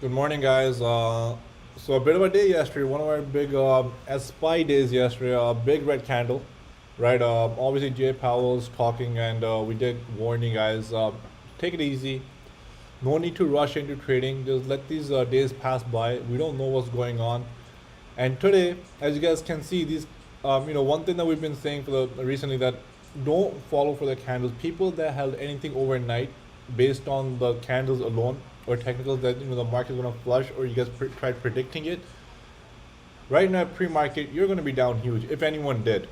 Good morning, guys. So a bit of a day yesterday. One of our big SPY days yesterday. A big red candle, right? Obviously, Jay Powell's talking, and we did warn you guys. Take it easy. No need to rush into trading. Just let these days pass by. We don't know what's going on. And today, as you guys can see, these, one thing that we've been saying for the recently that don't follow for the candles. People that held anything overnight based on the candles alone or technicals that the market is gonna flush or you guys tried predicting it. Right now, pre-market, you're gonna be down huge if anyone did,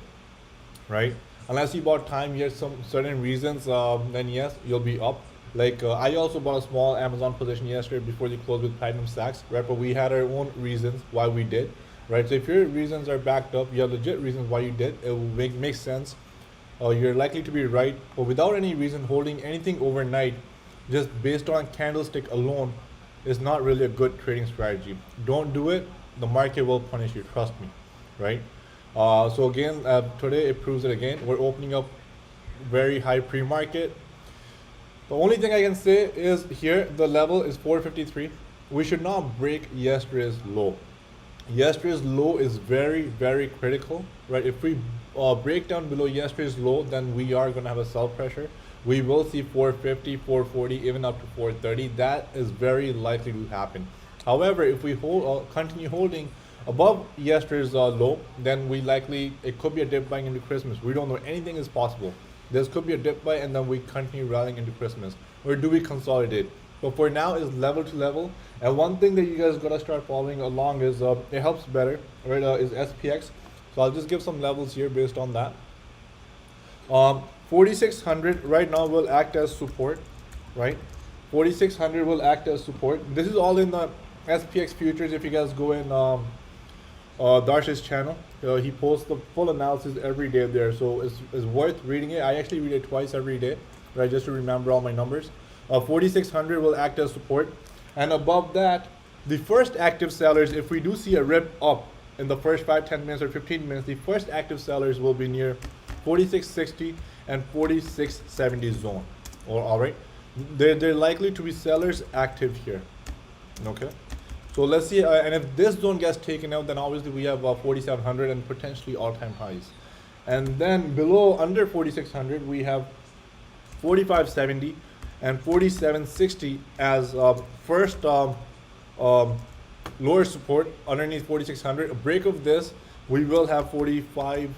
right? Unless you bought time, you had some certain reasons, then yes, you'll be up. Like I also bought a small Amazon position yesterday before they closed with Platinum Stacks, right? But we had our own reasons why we did, right? So if your reasons are backed up, you have legit reasons why you did. It will make sense. You're likely to be right, but without any reason, holding anything overnight, just based on candlestick alone, is not really a good trading strategy. Don't do it. The market will punish you. Trust me, right? So again, today it proves it again. We're opening up very high pre-market. The only thing I can say is here the level is 453. We should not break yesterday's low. Yesterday's low is very, very critical, right? If we break down below yesterday's low, then we are going to have a sell pressure. We will see 450, 440, even up to 430. That is very likely to happen. However, if we continue holding above yesterday's low, then it could be a dip buying into Christmas. We don't know, anything is possible. This could be a dip buy and then we continue rallying into Christmas. Or do we consolidate? But for now, is level to level. And one thing that you guys gotta start following along is it helps better, right? Is SPX. So I'll just give some levels here based on that. 4600 right now will act as support, right? 4600 will act as support. This is all in the SPX futures. If you guys go in Darsh's channel, he posts the full analysis every day there, so it's worth reading it. I actually read it twice every day, right, just to remember all my numbers. 4600 will act as support, and above that, the first active sellers, if we do see a rip up in the first 5-10 minutes or 15 minutes, the first active sellers will be near 4660 and 4670 zone. Or all right, they're likely to be sellers active here. Okay, so let's see, and if this zone gets taken out, then obviously we have 4700 and potentially all-time highs. And then below, under 4600, we have 4570 and 4760 as first lower support underneath 4600. A break of this, we will have 4540.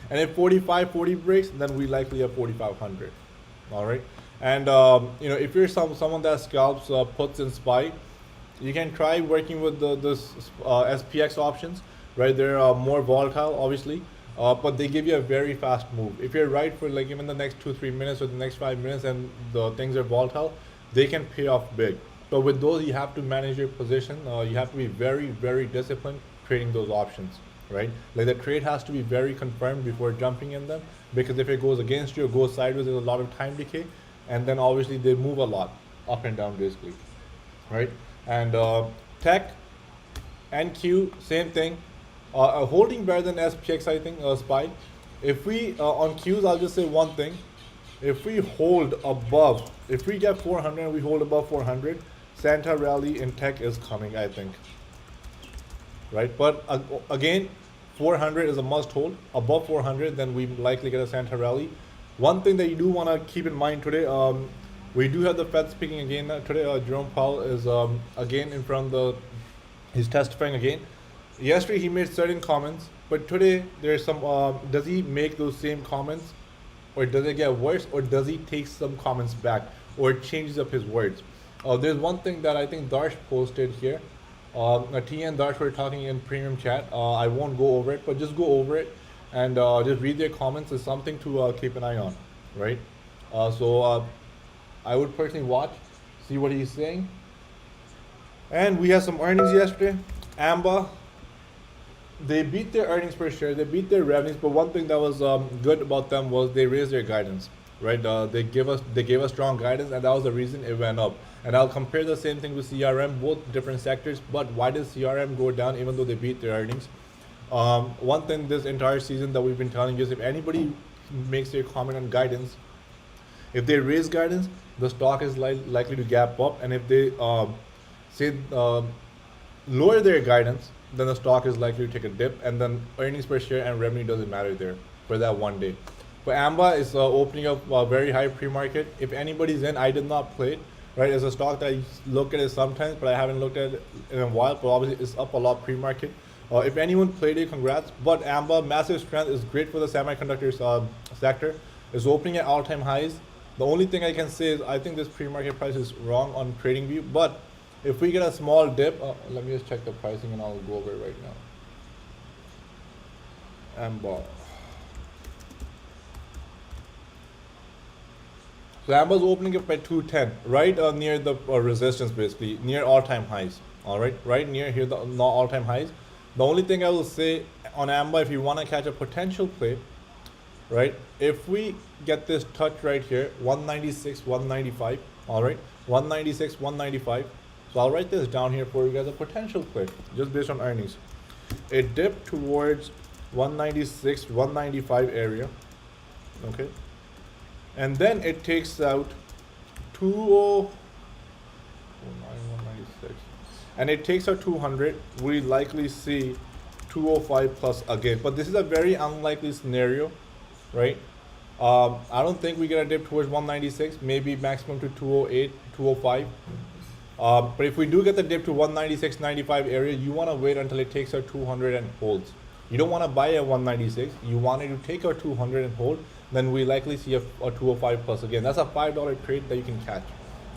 And if 4540 breaks, then we likely have 4500. All right. And if you're someone that scalps puts and SPY, you can try working with this SPX options, right? They're more volatile, obviously, but they give you a very fast move. If you're right for like even the next 2-3 minutes or the next 5 minutes and the things are volatile, they can pay off big. But with those, you have to manage your position. You have to be very, very disciplined trading those options, right? Like the trade has to be very confirmed before jumping in them, because if it goes against you or goes sideways, there's a lot of time decay, and then obviously they move a lot up and down basically, right? And tech and Q, same thing. Holding better than SPX, I think, SPY. If we on Qs, I'll just say one thing. If we hold above, if we get 400 and we hold above 400, Santa rally in tech is coming, I think. Right, but again, 400 is a must hold. Above 400, then we likely get a Santa rally. One thing that you do want to keep in mind today, we do have the Fed speaking again today. Jerome Powell is again in front of he's testifying again. Yesterday he made certain comments, but today there's some, does he make those same comments, or does it get worse, or does he take some comments back, or changes up his words? There's one thing that I think Darsh posted here. T and Darsh were talking in premium chat. I won't go over it, but just go over it and just read their comments. Is something to keep an eye on, right? So I would personally watch, see what he's saying. And we had some earnings yesterday. AMBA, they beat their earnings per share, they beat their revenues, but one thing that was good about them was they raised their guidance, right? They gave us strong guidance, and that was the reason it went up. And I'll compare the same thing with CRM, both different sectors. But why does CRM go down even though they beat their earnings? One thing this entire season that we've been telling you is if anybody makes their comment on guidance, If they raise guidance, the stock is likely to gap up, and if they say lower their guidance, then the stock is likely to take a dip, and then earnings per share and revenue doesn't matter there for that one day. But AMBA is opening up very high pre-market. If anybody's in, I did not play it. Right, it's a stock that I look at it sometimes, but I haven't looked at it in a while. But obviously, it's up a lot pre-market. If anyone played it, congrats. But AMBA, massive strength, is great for the semiconductor sector. It's opening at all-time highs. The only thing I can say is I think this pre-market price is wrong on TradingView. But if we get a small dip, let me just check the pricing and I'll go over it right now. AMBA. So AMBA is opening up at 210, right near the resistance, basically near all-time highs. All right near here, the all-time highs. The only thing I will say on AMBA, if you want to catch a potential play, right? If we get this touch right here, 196, 195, all right, 196, 195. So I'll write this down here for you guys, a potential play, just based on earnings. It dipped towards 196, 195 area, okay? And then it takes out 196, and it takes out 200. We likely see 205 plus again, but this is a very unlikely scenario, right? I don't think we get a dip towards 196, maybe maximum to 208, 205. But if we do get the dip to 196, 95 area, you want to wait until it takes out 200 and holds. You don't want to buy at 196. You want it to take out 200 and hold. Then we likely see a 205 plus again. That's a $5 trade that you can catch.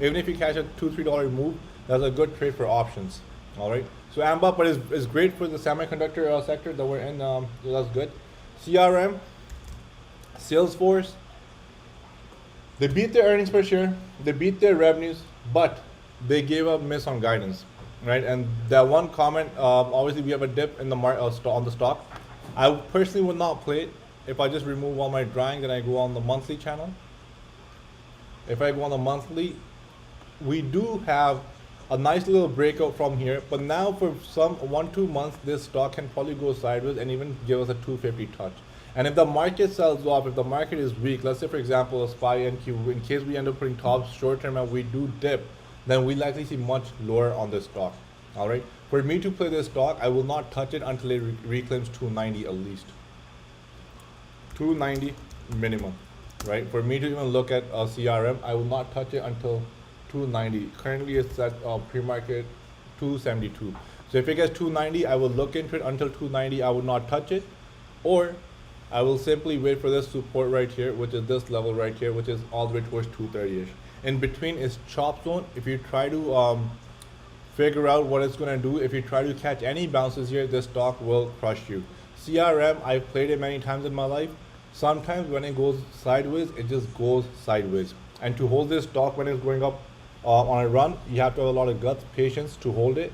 Even if you catch a $2-3 move, that's a good trade for options. All right. So AMBA, but is great for the semiconductor sector that we're in. So that's good. CRM, Salesforce. They beat their earnings per share. They beat their revenues, but they gave a miss on guidance, right? And that one comment. Obviously, we have a dip in the on the stock. I personally would not play it. If I just remove all my drawing, then I go on the monthly channel. If I go on the monthly, we do have a nice little breakout from here. But now for some 1-2 months, this stock can probably go sideways and even give us a 250 touch. And if the market sells off, if the market is weak, let's say for example a SPY NQ, in case we end up putting tops short term and we do dip, then we likely see much lower on this stock. All right. For me to play this stock, I will not touch it until it reclaims 290 at least. 290 minimum, right? For me to even look at CRM, I will not touch it until 290. Currently it's at pre-market 272. So if it gets 290, I will look into it until 290. I will not touch it, or I will simply wait for this support right here, which is this level right here, which is all the way towards 230-ish. In between is chop zone. If you try to figure out what it's going to do, if you try to catch any bounces here, this stock will crush you. CRM, I've played it many times in my life. Sometimes when it goes sideways, it just goes sideways. And to hold this stock when it's going up on a run, you have to have a lot of guts, patience to hold it.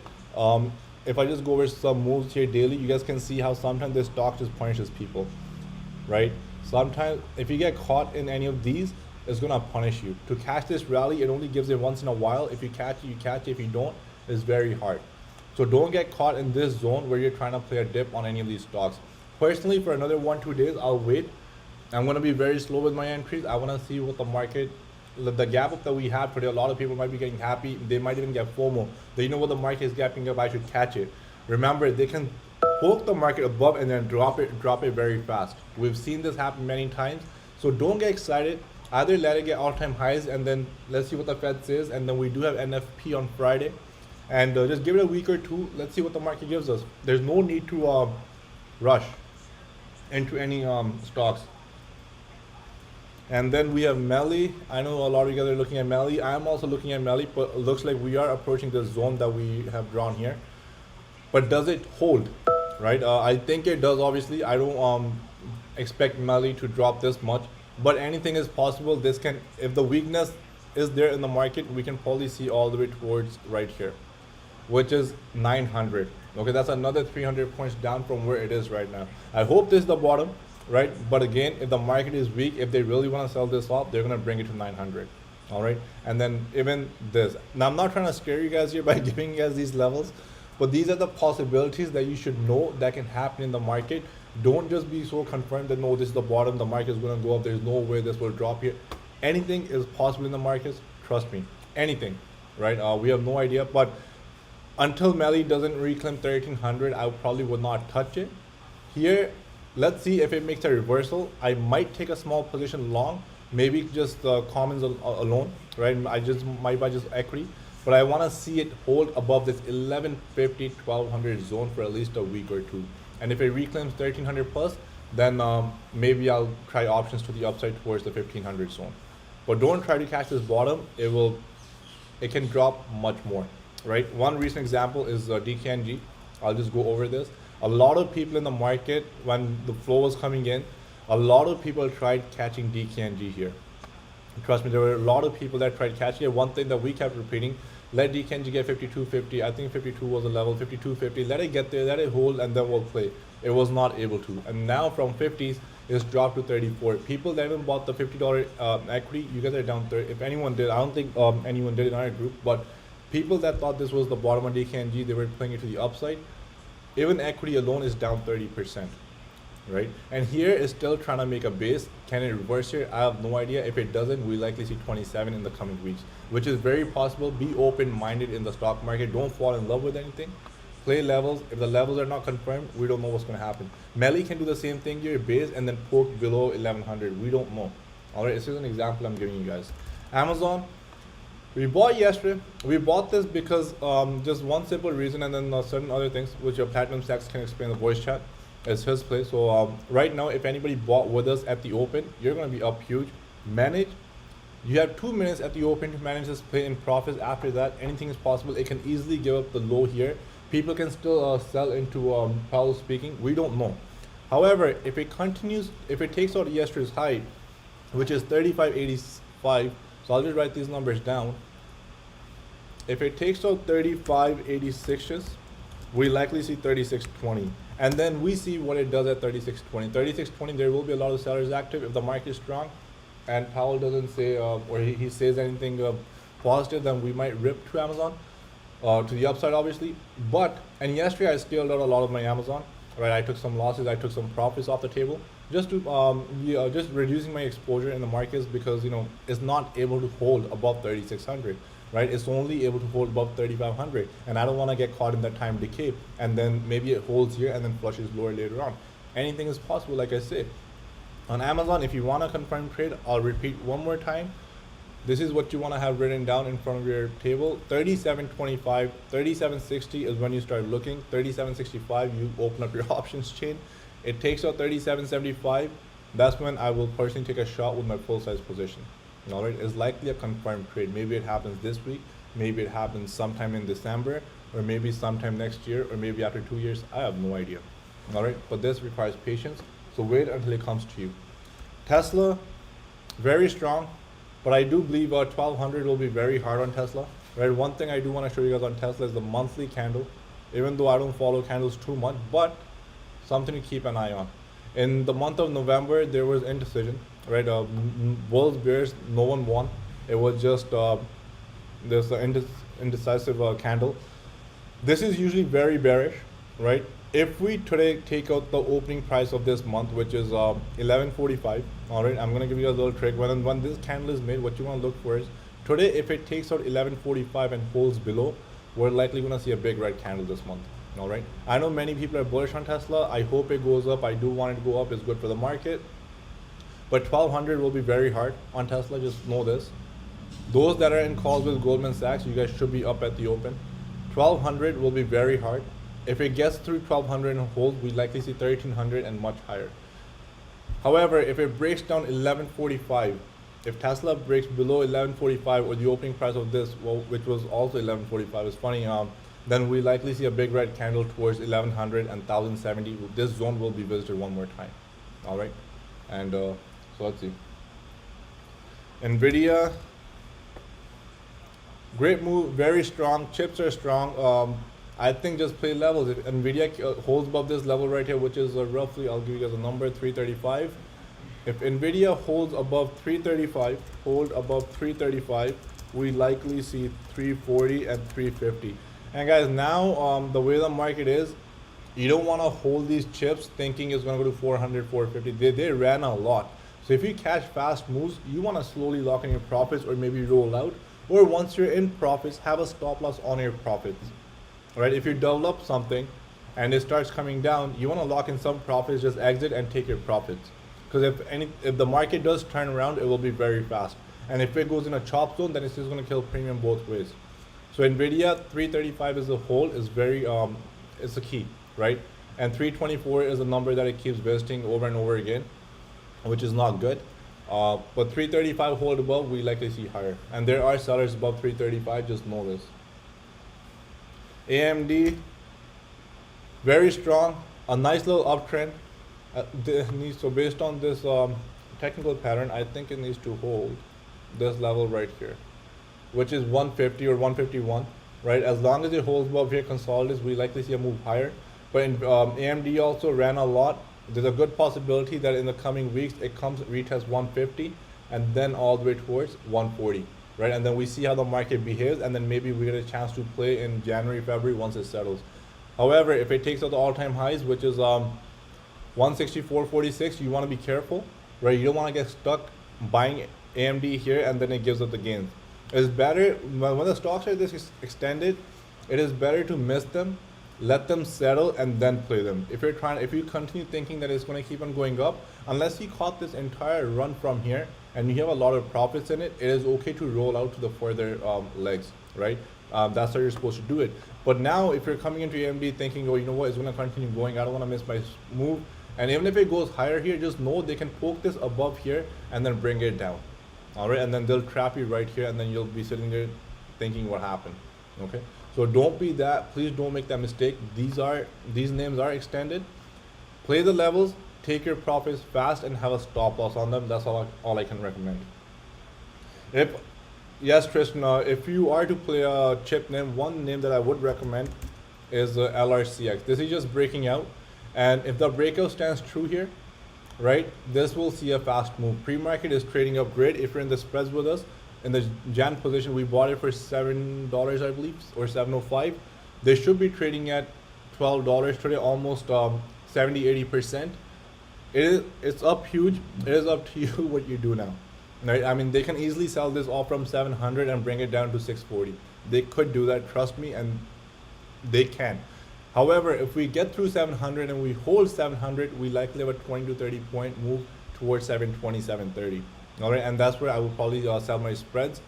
If I just go over some moves here daily, you guys can see how sometimes this stock just punishes people, right? Sometimes if you get caught in any of these, it's gonna punish you. To catch this rally, it only gives it once in a while. If you catch it, you catch it. If you don't, it's very hard. So don't get caught in this zone where you're trying to play a dip on any of these stocks. Personally, for another 1-2 days, I'll wait. I'm going to be very slow with my entries. I want to see what the market, the gap up that we have today. A lot of people might be getting happy. They might even get FOMO. They know what the market is gapping up. I should catch it. Remember, they can poke the market above and then drop it very fast. We've seen this happen many times. So don't get excited. Either let it get all-time highs and then let's see what the Fed says. And then we do have NFP on Friday. And just give it a week or two. Let's see what the market gives us. There's no need to rush into any stocks. And then we have Melly. I know a lot of you guys are looking at Melly. I'm also looking at Melly, but it looks like we are approaching the zone that we have drawn here. But does it hold, right? I think it does, obviously. I don't expect Melly to drop this much, but anything is possible. This can, if the weakness is there in the market, we can probably see all the way towards right here, which is 900. Okay, that's another 300 points down from where it is right now. I hope this is the bottom, right? But again, if the market is weak, if they really want to sell this off, they're going to bring it to 900. All right. And then even this. Now, I'm not trying to scare you guys here by giving you guys these levels, but these are the possibilities that you should know that can happen in the market. Don't just be so confirmed that no, this is the bottom, the market is going to go up, there's no way this will drop here. Anything is possible in the markets. Trust me, anything, right? We have no idea, but until Melly doesn't reclaim 1300, I probably would not touch it. Here, let's see if it makes a reversal. I might take a small position long, maybe just commons alone, right? I just might buy just equity, but I want to see it hold above this 1150, 1200 zone for at least a week or two. And if it reclaims 1300 plus, then maybe I'll try options to the upside towards the 1500 zone. But don't try to catch this bottom. It can drop much more, right? One recent example is DKNG. I'll just go over this. A lot of people in the market, when the flow was coming in, a lot of people tried catching DKNG here. Trust me, there were a lot of people that tried catching it. One thing that we kept repeating, let DKNG get 52.50. I think 52 was a level, 52.50. Let it get there, let it hold, and then we'll play. It was not able to. And now from 50s, it's dropped to 34. People that even bought the $50 equity, you guys are down 30. If anyone did, I don't think anyone did in our group, but people that thought this was the bottom of DKNG, they were playing it to the upside. Even equity alone is down 30%, right? And here is still trying to make a base. Can it reverse here? I have no idea. If it doesn't, we likely see 27 in the coming weeks, which is very possible. Be open-minded in the stock market. Don't fall in love with anything. Play levels. If the levels are not confirmed, we don't know what's going to happen. Melly can do the same thing here, base, and then poke below 1100. We don't know. All right, this is an example I'm giving you guys. Amazon, we bought yesterday. We bought this because just one simple reason, and then certain other things, which your Platinum Stacks can explain in the voice chat. It's his play. So right now, if anybody bought with us at the open, you're going to be up huge. Manage. You have 2 minutes at the open to manage this play in profits. After that, anything is possible. It can easily give up the low here. People can still sell into Powell speaking. We don't know. However, if it continues, if it takes out yesterday's high, which is 35.85, so I'll just write these numbers down. If it takes out 35.86s, we likely see 36.20. And then we see what it does at 36.20. 36.20, there will be a lot of sellers active if the market is strong and Powell doesn't say, or he says anything positive, then we might rip to Amazon. To the upside, obviously. And yesterday I scaled out a lot of my Amazon, right? I took some losses, I took some profits off the table, just to just reducing my exposure in the markets, because it's not able to hold above 3600, right? It's only able to hold above 3500, and I don't want to get caught in that time decay, and then maybe it holds here and then flushes lower later on. Anything is possible, like I say. On Amazon, if you want to confirm trade, I'll repeat one more time. This is what you want to have written down in front of your table. 37.25, 37.60 is when you start looking. 37.65, you open up your options chain. It takes out 37.75. That's when I will personally take a shot with my full size position. All right, it's likely a confirmed trade. Maybe it happens this week. Maybe it happens sometime in December, or maybe sometime next year, or maybe after 2 years. I have no idea. All right, but this requires patience. So wait until it comes to you. Tesla, very strong. But I do believe 1200 will be very hard on Tesla. Right. One thing I do want to show you guys on Tesla is the monthly candle. Even though I don't follow candles too much, but something to keep an eye on. In the month of November, there was indecision. Right. Bulls, bears, no one won. It was just there's an indecisive candle. This is usually very bearish, right? If we today take out the opening price of this month, which is 1145, all right, I'm gonna give you a little trick. When this candle is made, what you want to look for is today, if it takes out 1145 and holds below, we're likely gonna see a big red candle this month. All right, I know many people are bullish on Tesla. I hope it goes up. I do want it to go up. It's good for the market. But 1200 will be very hard on Tesla. Just know this. Those that are in calls with Goldman Sachs, you guys should be up at the open. 1200 will be very hard. If it gets through 1200 and holds, we likely see 1300 and much higher. However, if it breaks down 1145, if Tesla breaks below 1145 or the opening price of this, well, which was also 1145, it's funny, then we likely see a big red candle towards 1100 and 1070. This zone will be visited one more time. All right, and so let's see. NVDA, great move, very strong. Chips are strong. I think just play levels. If NVIDIA holds above this level right here, which is roughly, I'll give you guys a number, 335. If NVIDIA holds above 335, we likely see 340 and 350. And guys, now the way the market is, you don't want to hold these chips thinking it's going to go to 400, 450. They ran a lot. So if you catch fast moves, you want to slowly lock in your profits or maybe roll out. Or once you're in profits, have a stop loss on your profits. All right, if you develop something and it starts coming down, you want to lock in some profits, just exit and take your profits. Because if the market does turn around, it will be very fast. And if it goes in a chop zone, then it's just going to kill premium both ways. So NVIDIA 335 as a whole is very it's a key, right? And 324 is a number that it keeps visiting over and over again, which is not good. But 335 hold above, we likely see higher. And there are sellers above 335, just know this. AMD, very strong, a nice little uptrend. So based on this technical pattern, I think it needs to hold this level right here, which is 150 or 151, right? As long as it holds above here, consolidates, we likely see a move higher. But in, AMD also ran a lot. There's a good possibility that in the coming weeks it comes retests 150 and then all the way towards 140, right? And then we see how the market behaves, and then maybe we get a chance to play in January, February once it settles. However, if it takes out the all-time highs, which is 164.46, you want to be careful, right? You don't want to get stuck buying AMD here and then it gives up the gains. It's better when the stocks are this extended, it is better to miss them, let them settle, and then play them. If you continue thinking that it's going to keep on going up, unless you caught this entire run from here and you have a lot of profits in it, it is okay to roll out to the further legs, right? That's how you're supposed to do it. But now, if you're coming into AMD thinking, oh, you know what, it's going to continue going, I don't want to miss my move, and even if it goes higher here, just know they can poke this above here and then bring it down. All right, and then they'll trap you right here, and then you'll be sitting there thinking what happened. Okay, so don't be that. Please don't make that mistake. These names are extended. Play the levels, take your profits fast, and have a stop loss on them. That's all I can recommend. Yes, Tristan, if you are to play a chip name, one name that I would recommend is LRCX. This is just breaking out, and if the breakout stands true here, right, this will see a fast move. Pre-market is trading up great. If you're in the spreads with us, in the Jan position, we bought it for $7, I believe, or $7.05. They should be trading at $12 today, almost 70-80%. It's up huge. It is up to you what you do now. Right? I mean, they can easily sell this off from 700 and bring it down to 640. They could do that, trust me, and they can. However, if we get through 700 and we hold 700, we likely have a 20 to 30 point move towards 720, 730. All right, and that's where I will probably sell my spreads,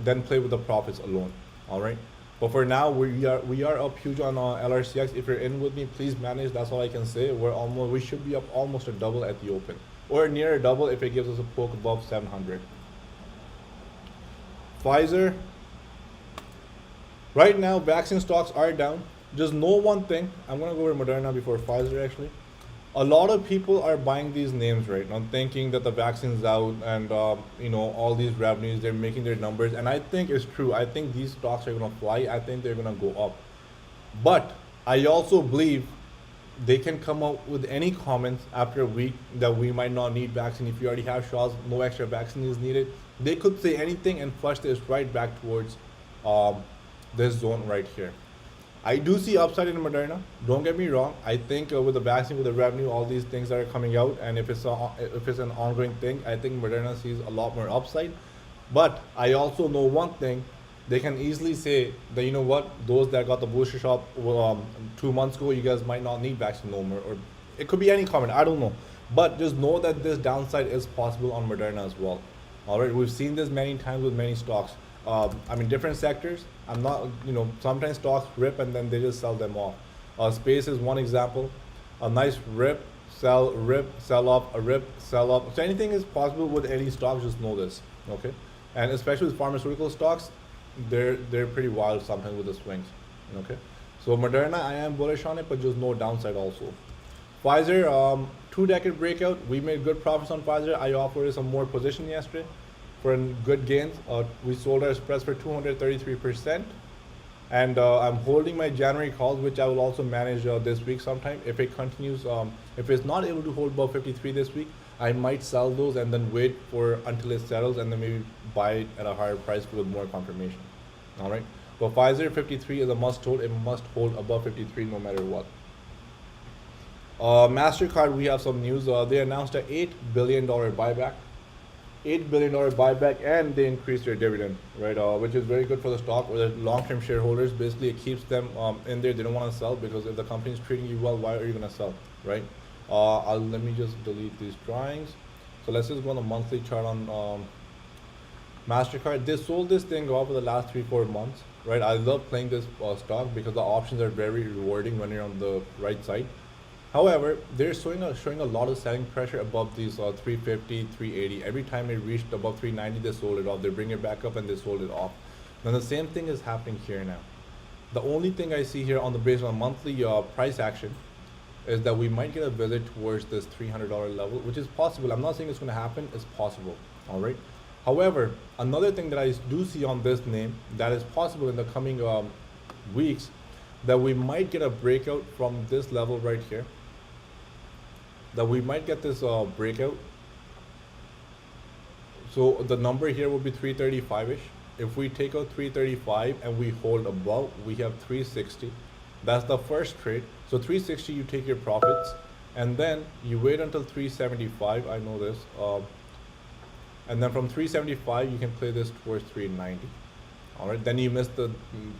then play with the profits alone. All right, but for now, we are up huge on LRCX. If you're in with me, please manage. That's all I can say. We should be up almost a double at the open, or near a double if it gives us a poke above 700. Pfizer. Right now, vaccine stocks are down. Just know one thing. I'm going to go over Moderna before Pfizer actually. A lot of people are buying these names right now thinking that the vaccine's out and all these revenues, they're making their numbers. And I think it's true. I think these stocks are going to fly. I think they're going to go up. But I also believe they can come out with any comments after a week that we might not need vaccine. If you already have shots, no extra vaccine is needed. They could say anything and flush this right back towards this zone right here. I do see upside in Moderna. Don't get me wrong. I think with the vaccine, with the revenue, all these things that are coming out, and if it's an ongoing thing, I think Moderna sees a lot more upside. But I also know one thing: they can easily say that, you know what, those that got the booster shot 2 months ago, you guys might not need vaccine no more. Or it could be any comment. I don't know. But just know that this downside is possible on Moderna as well. All right, we've seen this many times with many stocks. I mean, different sectors. I'm not, sometimes stocks rip and then they just sell them off. Space is one example. A nice rip, sell off, a rip, sell off. So anything is possible with any stock, just know this, okay? And especially with pharmaceutical stocks, they're pretty wild sometimes with the swings, okay? So Moderna, I am bullish on it, but just no downside also. Pfizer, 2-decade breakout. We made good profits on Pfizer. I offered some more position yesterday for good gains. We sold our spreads for 233%, and I'm holding my January calls, which I will also manage this week sometime. If it continues, if it's not able to hold above 53 this week, I might sell those and then wait until it settles, and then maybe buy it at a higher price with more confirmation. All right, but Pfizer 53 is a must hold. It must hold above 53 no matter what. Mastercard, we have some news. They announced a $8 billion buyback. $8 billion buyback, and they increased their dividend, right? Which is very good for the stock or the long-term shareholders. Basically, it keeps them in there. They don't want to sell, because if the company is treating you well, why are you going to sell, right? Let me just delete these drawings. So let's just go on the monthly chart on Mastercard. They sold this thing off for the last 3-4 months, right? I love playing this stock because the options are very rewarding when you're on the right side. However, they're showing a lot of selling pressure above these 350, 380. Every time it reached above 390, they sold it off. They bring it back up and they sold it off. Now the same thing is happening here now. The only thing I see here on the based on monthly price action is that we might get a visit towards this $300 level, which is possible. I'm not saying it's going to happen. It's possible. All right. However, another thing that I do see on this name that is possible in the coming weeks, that we might get a breakout from this level right here. That we might get this breakout. So the number here will be 335-ish. If we take out 335 and we hold above, we have 360. That's the first trade. So 360, you take your profits, and then you wait until 375. I know this. And then from 375, you can play this towards 390. All right. Then you miss the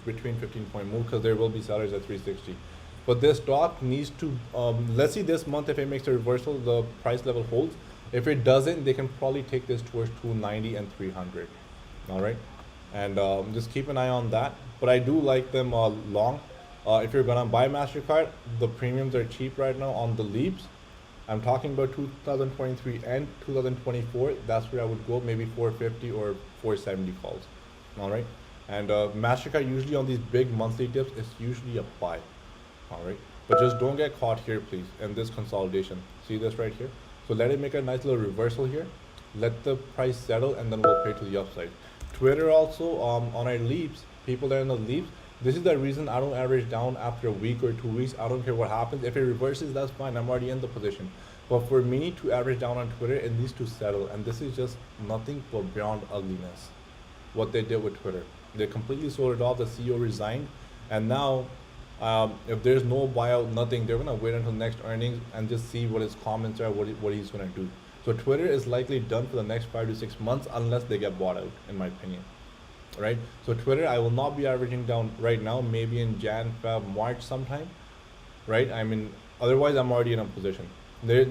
between 15-point move, because there will be sellers at 360. But this stock needs to, let's see this month if it makes a reversal, the price level holds. If it doesn't, they can probably take this towards 290 and 300. All right. And just keep an eye on that. But I do like them long. If you're going to buy Mastercard, the premiums are cheap right now on the leaps. I'm talking about 2023 and 2024. That's where I would go, maybe 450 or 470 calls. All right. And Mastercard usually on these big monthly dips, it's usually a buy. All right, but just don't get caught here, please, in this consolidation. See this right here? So let it make a nice little reversal here. Let the price settle, and then we'll play to the upside. Twitter also, on our leaps, people that are in the leaps, this is the reason I don't average down after a week or 2 weeks. I don't care what happens. If it reverses, that's fine. I'm already in the position. But for me to average down on Twitter, it needs to settle. And this is just nothing but beyond ugliness. What they did with Twitter. They completely sold it off. The CEO resigned. And now, if there's no buyout, nothing, they're going to wait until next earnings and just see what his comments are, what he's going to do. So Twitter is likely done for the next 5 to 6 months unless they get bought out, in my opinion. Right? So Twitter, I will not be averaging down right now, maybe in Jan, Feb, March sometime. Right? I mean, otherwise I'm already in a position.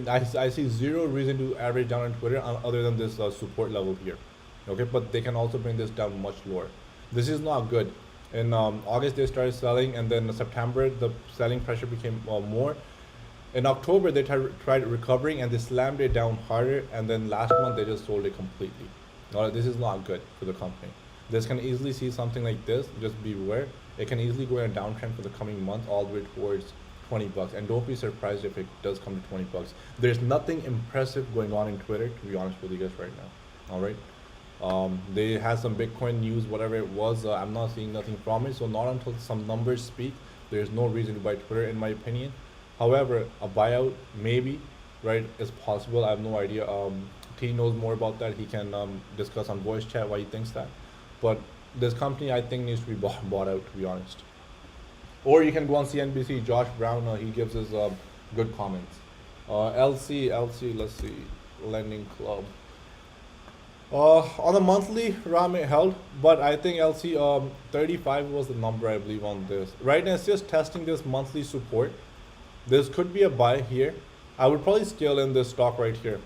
I see zero reason to average down on Twitter other than this support level here. Okay, but they can also bring this down much lower. This is not good. In August, they started selling, and then in September, the selling pressure became more. In October, they tried recovering, and they slammed it down harder, and then last month, they just sold it completely. This is not good for the company. This can easily see something like this. Just beware. It can easily go in a downtrend for the coming month all the way towards 20 bucks. And don't be surprised if it does come to 20 bucks. There's nothing impressive going on in Twitter, to be honest with you guys right now. All right. They had some Bitcoin news, whatever it was. I'm not seeing nothing from it. So not until some numbers speak, there's no reason to buy Twitter, in my opinion. However, a buyout, maybe, right, is possible. I have no idea. T knows more about that. He can discuss on voice chat why he thinks that. But this company, I think, needs to be bought out, to be honest. Or you can go on CNBC. Josh Brown, he gives us good comments. LC, let's see, Lending Club. On the monthly, Ram it held, but I think LC 35 was the number, I believe, on this. Right now, it's just testing this monthly support. This could be a buy here. I would probably scale in this stock right here.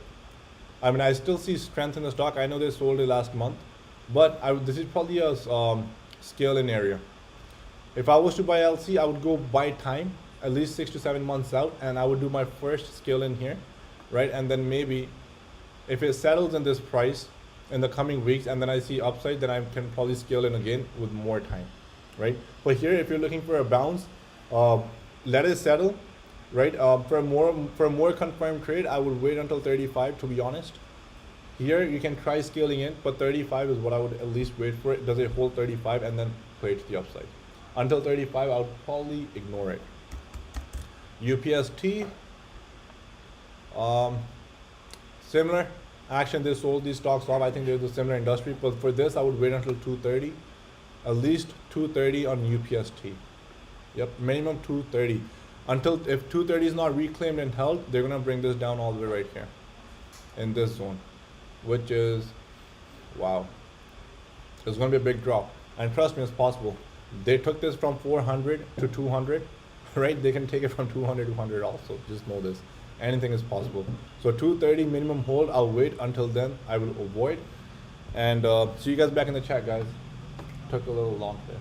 I mean, I still see strength in the stock. I know they sold it last month, but this is probably a scale in area. If I was to buy LC, I would go buy time, at least 6 to 7 months out, and I would do my first scale in here, right? And then maybe if it settles in this price in the coming weeks, and then I see upside, then I can probably scale in again with more time, right? But here, if you're looking for a bounce, let it settle, right? For a more confirmed trade, I would wait until 35, to be honest. Here, you can try scaling in, but 35 is what I would at least wait for. It does it hold 35 and then play it to the upside. Until 35, I would probably ignore it. UPST, similar action. They sold these stocks off. I think they're the similar industry, but for this, I would wait until 230, at least 230 on UPST. Yep, minimum 230. until if 230 is not reclaimed and held, they're gonna bring this down all the way right here in this zone, which is, wow, it's gonna be a big drop. And trust me, it's possible. They took this from 400 to 200, right? They can take it from 200 to 100 also. Just know this. Anything is possible. So 230 minimum hold. I'll wait until then. I will avoid. And see you guys back in the chat, guys. Took a little long there.